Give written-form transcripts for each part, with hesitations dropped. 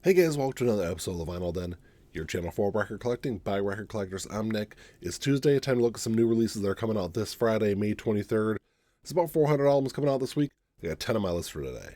Hey guys, welcome to another episode of the Vinyl Den, your channel for record collecting by record collectors. I'm Nick. It's Tuesday, time to look at some new releases that are coming out this Friday, May 23rd. It's about 400 albums coming out this week. I got 10 on my list for today.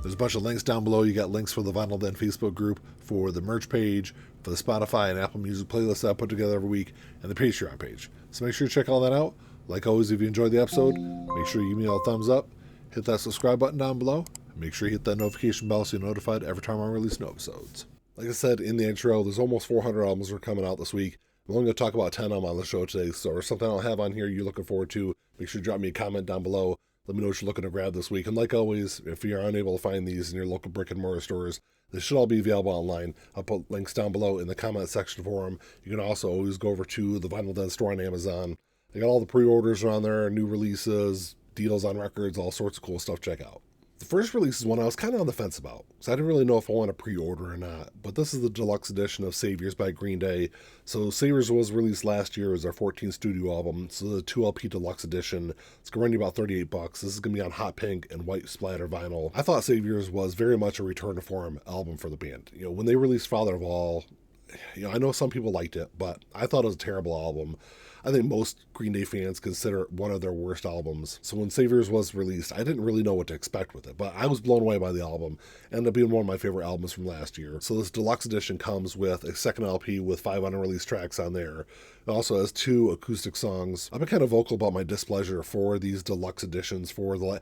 There's a bunch of links down below. You got links for the Vinyl Den Facebook group, for the merch page, for the Spotify and Apple Music playlist that I put together every week, and the Patreon page. So make sure you check all that out. Like always, if you enjoyed the episode, make sure you give me a thumbs up, hit that subscribe button down below, and make sure you hit that notification bell so you're notified every time I release new episodes. Like I said in the intro, there's almost 400 albums that are coming out this week. I'm only going to talk about 10 on the show today, so if something I don't have on here you're looking forward to, make sure you drop me a comment down below. Let me know what you're looking to grab this week. And like always, if you're unable to find these in your local brick and mortar stores, they should all be available online. I'll put links down below in the comment section for them. You can also always go over to the Vinyl Den store on Amazon. They got all the pre-orders around there, new releases, deals on records, all sorts of cool stuff to check out. The first release is one I was kind of on the fence about, so I didn't really know if I want to pre-order or not, but this is the deluxe edition of Saviors by Green Day. So Saviors was released last year as our 14th studio album, so the 2LP deluxe edition. It's going to run you about $38. This is going to be on hot pink and white splatter vinyl. I thought Saviors was very much a return to form album for the band. When they released Father of All, I know some people liked it, but I thought it was a terrible album. I think most Green Day fans consider it one of their worst albums. So when Saviors was released, I didn't really know what to expect with it, but I was blown away by the album. Ended up being one of my favorite albums from last year. So this deluxe edition comes with a second LP with 5 unreleased tracks on there. It also has 2 acoustic songs. I've been kind of vocal about my displeasure for these deluxe editions for the,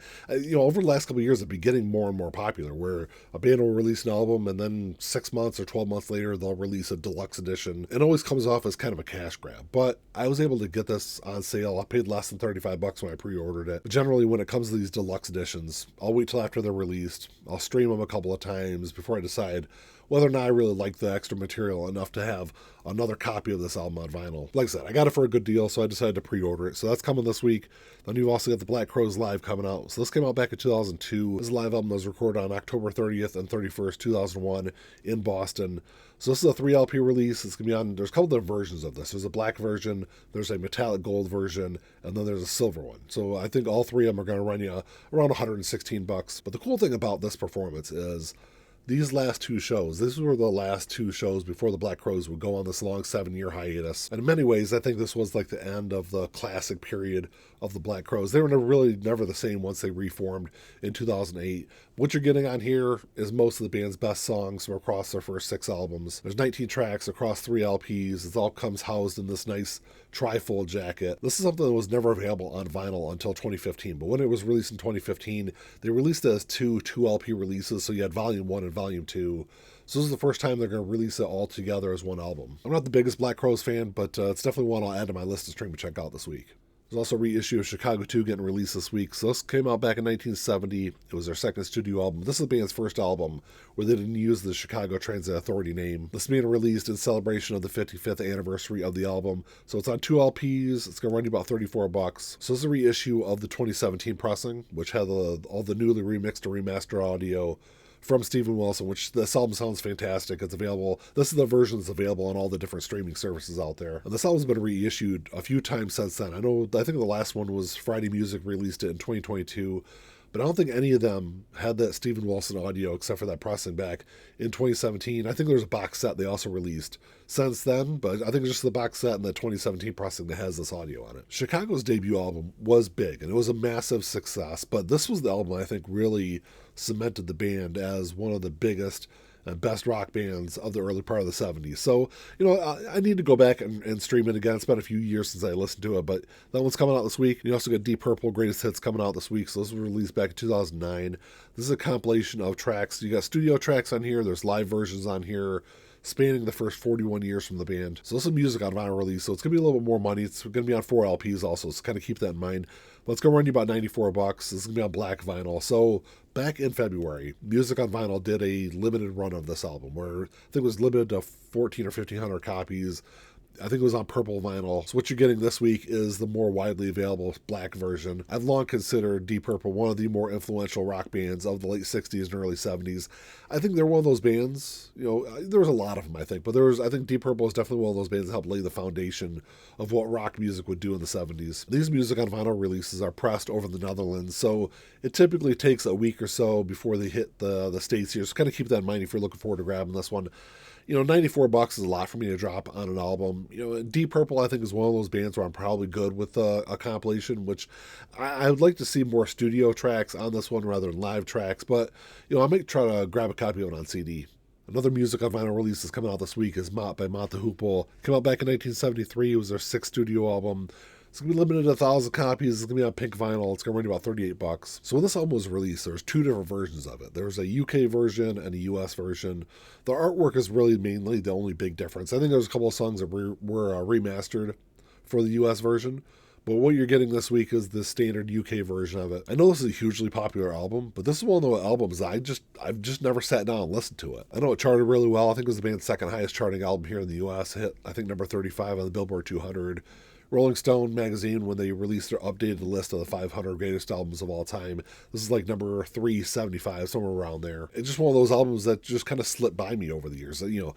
over the last couple of years, it'd be getting more and more popular, where a band will release an album and then 6 months or 12 months later, they'll release a deluxe edition. It always comes off as kind of a cash grab, but I was able to get this on sale. I paid less than $35 when I pre-ordered it. But generally, when it comes to these deluxe editions, I'll wait till after they're released. I'll stream them a couple of times before I decide whether or not I really like the extra material enough to have another copy of this album on vinyl. Like I said, I got it for a good deal, so I decided to pre-order it. So that's coming this week. Then you've also got the Black Crowes Live coming out. So this came out back in 2002. This is a live album that was recorded on October 30th and 31st, 2001 in Boston. So this is a 3 LP release. It's going to be on, there's a couple different versions of this. There's a black version, there's a metallic gold version, and then there's a silver one. So I think all 3 of them are going to run you around $116. But the cool thing about this performance is these last 2 shows, these were the last 2 shows before the Black Crowes would go on this long 7-year hiatus. And in many ways, I think this was like the end of the classic period of the Black Crowes. They were never the same once they reformed in 2008. What you're getting on here is most of the band's best songs from across their first 6 albums. There's 19 tracks across 3 LPs. It all comes housed in this nice trifold jacket. This is something that was never available on vinyl until 2015, but when it was released in 2015, they released it as 2 LP releases, so you had Volume 1 and Volume 2. So this is the first time they're going to release it all together as one album. I'm not the biggest Black Crowes fan, but it's definitely one I'll add to my list of stream to check out this week. There's also a reissue of Chicago 2 getting released this week. So this came out back in 1970. It was their second studio album. This is the band's first album where they didn't use the Chicago Transit Authority name. This is being released in celebration of the 55th anniversary of the album. So it's on 2 LPs. It's going to run you about $34. So this is a reissue of the 2017 pressing, which had all the newly remixed or remastered audio from Steven Wilson, which this album sounds fantastic. It's available. This is the version that's available on all the different streaming services out there. And this album's been reissued a few times since then. I think the last one was Friday Music released it in 2022, but I don't think any of them had that Steven Wilson audio except for that pressing back in 2017. I think there's a box set they also released since then, but I think it's just the box set and the 2017 pressing that has this audio on it. Chicago's debut album was big, and it was a massive success, but this was the album I think really cemented the band as one of the biggest and best rock bands of the early part of the 70s. So, I need to go back and stream it again. It's been a few years since I listened to it, but that one's coming out this week. You also got Deep Purple Greatest Hits coming out this week. So this was released back in 2009. This is a compilation of tracks. You got studio tracks on here. There's live versions on here spanning the first 41 years from the band. So this is music on vinyl release, so it's going to be a little bit more money. It's going to be on 4 LPs also, so kind of keep that in mind. But it's going to run you about $94. This is going to be on black vinyl. So back in February, Music on Vinyl did a limited run of this album, where I think it was limited to 14 or 1,500 copies. I think it was on purple vinyl. So what you're getting this week is the more widely available black version. I've long considered Deep Purple one of the more influential rock bands of the late 60s and early 70s. I think they're one of those bands, there was a lot of them, I think, but I think Deep Purple is definitely one of those bands that helped lay the foundation of what rock music would do in the 70s. These music on vinyl releases are pressed over in the Netherlands, so it typically takes a week or so before they hit the States here. So kind of keep that in mind if you're looking forward to grabbing this one. $94 is a lot for me to drop on an album. Deep Purple, I think, is one of those bands where I'm probably good with a compilation, which I would like to see more studio tracks on this one rather than live tracks, but, I might try to grab a copy of it on CD. Another music on vinyl release that's coming out this week is Mott by Mott the Hoople. Came out back in 1973. It was their sixth studio album. It's going to be limited to 1,000 copies. It's going to be on pink vinyl. It's going to run you about $38. So when this album was released, there was two different versions of it. There was a UK version and a US version. The artwork is really mainly the only big difference. I think there's a couple of songs that were remastered for the US version. But what you're getting this week is the standard UK version of it. I know this is a hugely popular album, but this is one of the albums I've just never sat down and listened to it. I know it charted really well. I think it was the band's second highest charting album here in the US. It hit, I think, number 35 on the Billboard 200. Rolling Stone magazine, when they released their updated list of the 500 greatest albums of all time, this is like number 375, somewhere around there. It's just one of those albums that just kind of slipped by me over the years. And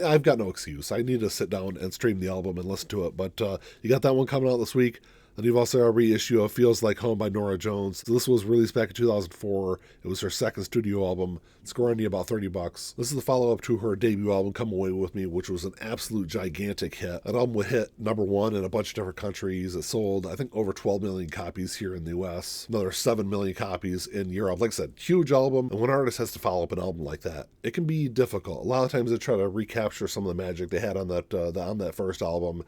I've got no excuse. I need to sit down and stream the album and listen to it. But you got that one coming out this week. And you've also got a reissue of Feels Like Home by Norah Jones. So this was released back in 2004. It was her second studio album. It's going to about $30. This is the follow-up to her debut album, Come Away With Me, which was an absolute gigantic hit. That album would hit number one in a bunch of different countries. It sold, I think, over 12 million copies here in the US. Another 7 million copies in Europe. Like I said, huge album. And when an artist has to follow up an album like that, it can be difficult. A lot of times they try to recapture some of the magic they had on that first album.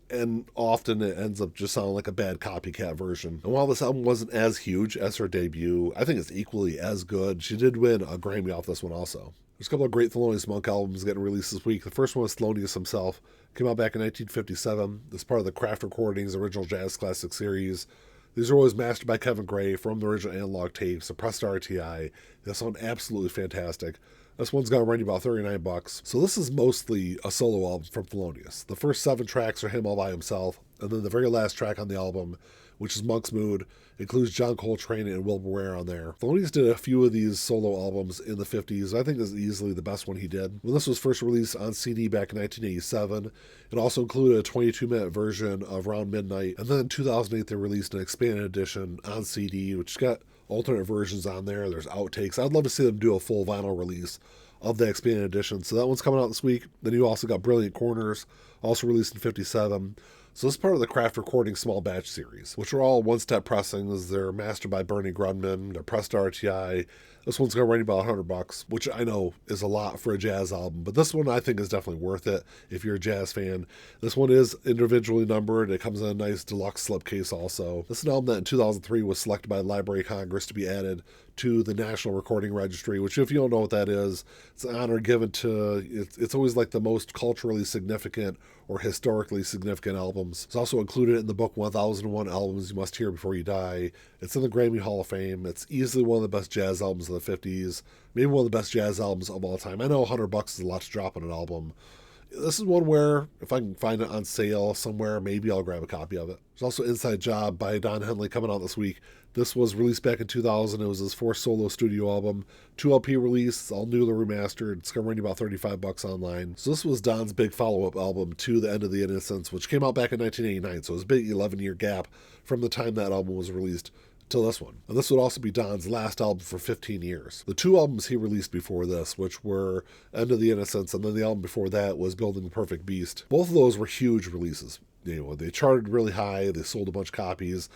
And often it ends up just sounding like a bad copycat version. And while this album wasn't as huge as her debut, I think it's equally as good. She did win a Grammy off this one also. There's a couple of great Thelonious Monk albums getting released this week. The first one was Thelonious himself. Came out back in 1957. It's part of the Craft Recordings original jazz classic series. These are always mastered by Kevin Gray from the original analog tapes, suppressed RTI. They sound absolutely fantastic. This one's going to run you about $39. So this is mostly a solo album from Thelonious. The first 7 tracks are him all by himself, and then the very last track on the album, which is Monk's Mood, includes John Coltrane and Wilbur Ware on there. Thelonious did a few of these solo albums in the 50s. I think this is easily the best one he did. When this was first released on CD back in 1987, it also included a 22-minute version of Round Midnight, and then in 2008 they released an expanded edition on CD, which got alternate versions on there. There's outtakes. I'd love to see them do a full vinyl release of the expanded edition. So that one's coming out this week. Then you also got Brilliant Corners, also released in 57. So this is part of the Craft Recording Small Batch series, which are all one-step pressings. They're mastered by Bernie Grundman. They're pressed to RTI. This one's going to run you about $100, which I know is a lot for a jazz album, but this one I think is definitely worth it if you're a jazz fan. This one is individually numbered. It comes in a nice deluxe slipcase also. This is an album that in 2003 was selected by the Library of Congress to be added to the National Recording Registry, which, if you don't know what that is, it's an honor given to, it's always like the most culturally significant or historically significant albums. It's also included in the book 1001 Albums You Must Hear Before You Die. It's in the Grammy Hall of Fame. It's easily one of the best jazz albums of the 50s, maybe one of the best jazz albums of all time. I know $100 is a lot to drop on an album. This is one where, if I can find it on sale somewhere, maybe I'll grab a copy of it. There's also Inside Job by Don Henley coming out this week. This was released back in 2000. It was his fourth solo studio album. 2 LP release, all newly remastered. It's going to run you about $35 online. So this was Don's big follow-up album to The End of the Innocents, which came out back in 1989. So it was a big 11-year gap from the time that album was released till this one. And this would also be Don's last album for 15 years. The 2 albums he released before this, which were End of the Innocents, and then the album before that was Building the Perfect Beast. Both of those were huge releases. They charted really high. They sold a bunch of copies.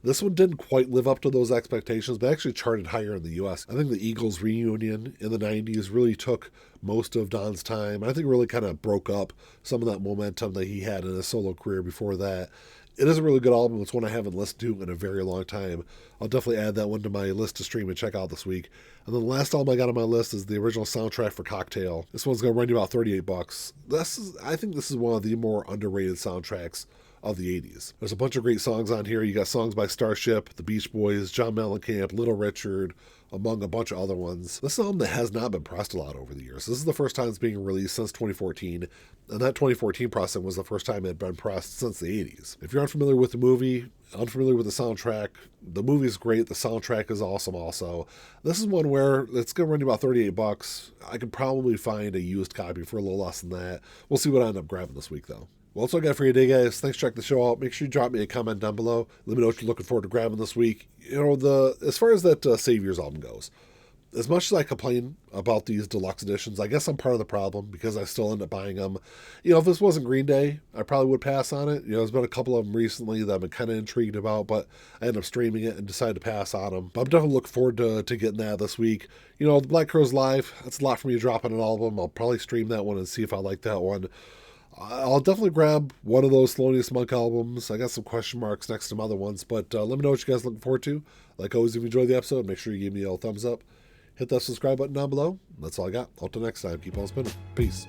This one didn't quite live up to those expectations, but actually charted higher in the U.S. I think the Eagles reunion in the 90s really took most of Don's time. I think it really kind of broke up some of that momentum that he had in his solo career before that. It is a really good album. It's one I haven't listened to in a very long time. I'll definitely add that one to my list to stream and check out this week. And then the last album I got on my list is the original soundtrack for Cocktail. This one's going to run you about $38. I think this is one of the more underrated soundtracks of the 80s. There's a bunch of great songs on here. You got songs by Starship, the Beach Boys, John Mellencamp, Little Richard, among a bunch of other ones. This is an album that has not been pressed a lot over the years. This is the first time it's being released since 2014, and that 2014 pressing was the first time it had been pressed since the 80s. If you're unfamiliar with the movie, unfamiliar with the soundtrack, the movie's great. The soundtrack is awesome also. This is one where it's going to run you about $38. I could probably find a used copy for a little less than that. We'll see what I end up grabbing this week, though. Well, that's all I got for you today, guys. Thanks for checking the show out. Make sure you drop me a comment down below. Let me know what you're looking forward to grabbing this week. As far as that Saviors album goes, as much as I complain about these deluxe editions, I guess I'm part of the problem because I still end up buying them. If this wasn't Green Day, I probably would pass on it. There's been a couple of them recently that I've been kind of intrigued about, but I ended up streaming it and decided to pass on them. But I'm definitely looking forward to getting that this week. The Black Crowes Live, that's a lot for me to drop on an album. I'll probably stream that one and see if I like that one. I'll definitely grab one of those Thelonious Monk albums. I got some question marks next to some other ones, but let me know what you guys are looking forward to. Like always, if you enjoyed the episode, make sure you give me a thumbs up. Hit that subscribe button down below. That's all I got. Until next time, keep on spinning. Peace.